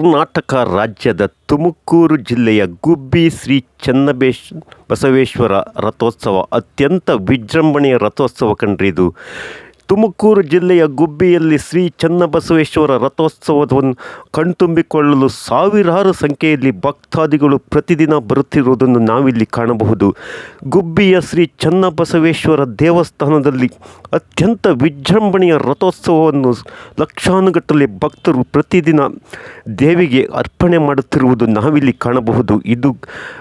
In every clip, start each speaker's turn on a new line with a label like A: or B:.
A: ಕರ್ನಾಟಕ ರಾಜ್ಯದ ತುಮಕೂರು ಜಿಲ್ಲೆಯ ಗುಬ್ಬಿ ಶ್ರೀ ಬಸವೇಶ್ವರ ರಥೋತ್ಸವ ಅತ್ಯಂತ ವಿಜೃಂಭಣೆಯ ರಥೋತ್ಸವ ಕಣ್ರಿ ಇದು. ತುಮಕೂರು ಜಿಲ್ಲೆಯ ಗುಬ್ಬಿಯಲ್ಲಿ ಶ್ರೀ ಚನ್ನಬಸವೇಶ್ವರ ರಥೋತ್ಸವವನ್ನು ಕಣ್ತುಂಬಿಕೊಳ್ಳಲು ಸಾವಿರಾರು ಸಂಖ್ಯೆಯಲ್ಲಿ ಭಕ್ತಾದಿಗಳು ಪ್ರತಿದಿನ ಬರುತ್ತಿರುವುದನ್ನು ನಾವಿಲ್ಲಿ ಕಾಣಬಹುದು. ಗುಬ್ಬಿಯ ಶ್ರೀ ಚನ್ನಬಸವೇಶ್ವರ ದೇವಸ್ಥಾನದಲ್ಲಿ ಅತ್ಯಂತ ವಿಜೃಂಭಣೆಯ ರಥೋತ್ಸವವನ್ನು ಲಕ್ಷಾನುಗಟ್ಟಲೆ ಭಕ್ತರು ಪ್ರತಿದಿನ ದೇವಿಗೆ ಅರ್ಪಣೆ ಮಾಡುತ್ತಿರುವುದು ನಾವಿಲ್ಲಿ ಕಾಣಬಹುದು. ಇದು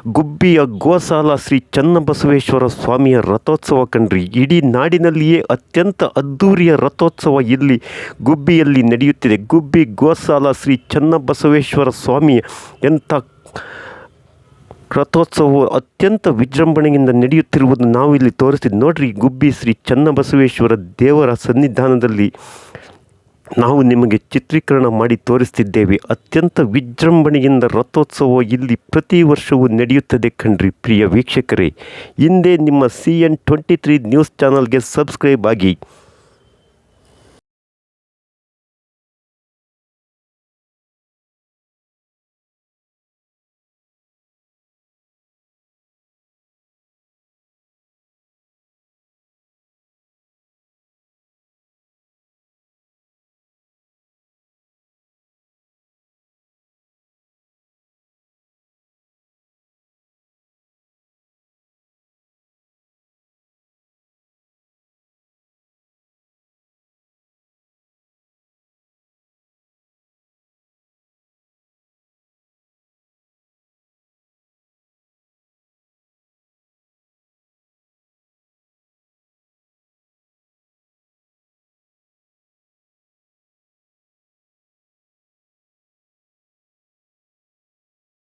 A: ಗುಬ್ಬಿಯ ಗೋಸಾಲ ಶ್ರೀ ಚನ್ನಬಸವೇಶ್ವರ ಸ್ವಾಮಿಯ ರಥೋತ್ಸವ ಕಣ್ರಿ. ಇಡೀ ನಾಡಿನಲ್ಲಿಯೇ ಅತ್ಯಂತ ಅದ್ದೂರಿಯ ರಥೋತ್ಸವ ಇಲ್ಲಿ ಗುಬ್ಬಿಯಲ್ಲಿ ನಡೆಯುತ್ತಿದೆ. ಗುಬ್ಬಿ ಗೋಸಾಲ ಶ್ರೀ ಚನ್ನಬಸವೇಶ್ವರ ಸ್ವಾಮಿಯ ಎಂಥ ರಥೋತ್ಸವವು ಅತ್ಯಂತ ವಿಜೃಂಭಣೆಯಿಂದ ನಡೆಯುತ್ತಿರುವುದು ನಾವು ಇಲ್ಲಿ ತೋರಿಸ್ತೀವಿ ನೋಡ್ರಿ. ಗುಬ್ಬಿ ಶ್ರೀ ಚನ್ನಬಸವೇಶ್ವರ ದೇವರ ಸನ್ನಿಧಾನದಲ್ಲಿ ನಾವು ನಿಮಗೆ ಚಿತ್ರೀಕರಣ ಮಾಡಿ ತೋರಿಸ್ತಿದ್ದೇವೆ. ಅತ್ಯಂತ ವಿಜೃಂಭಣೆಯಿಂದ ರಥೋತ್ಸವ ಇಲ್ಲಿ ಪ್ರತಿ ವರ್ಷವೂ ನಡೆಯುತ್ತದೆ ಕಣ್ರಿ. ಪ್ರಿಯ ವೀಕ್ಷಕರೇ, ಹಿಂದೆ ನಿಮ್ಮ CN23 ನ್ಯೂಸ್ ಚಾನಲ್ಗೆ ಸಬ್ಸ್ಕ್ರೈಬ್ ಆಗಿ.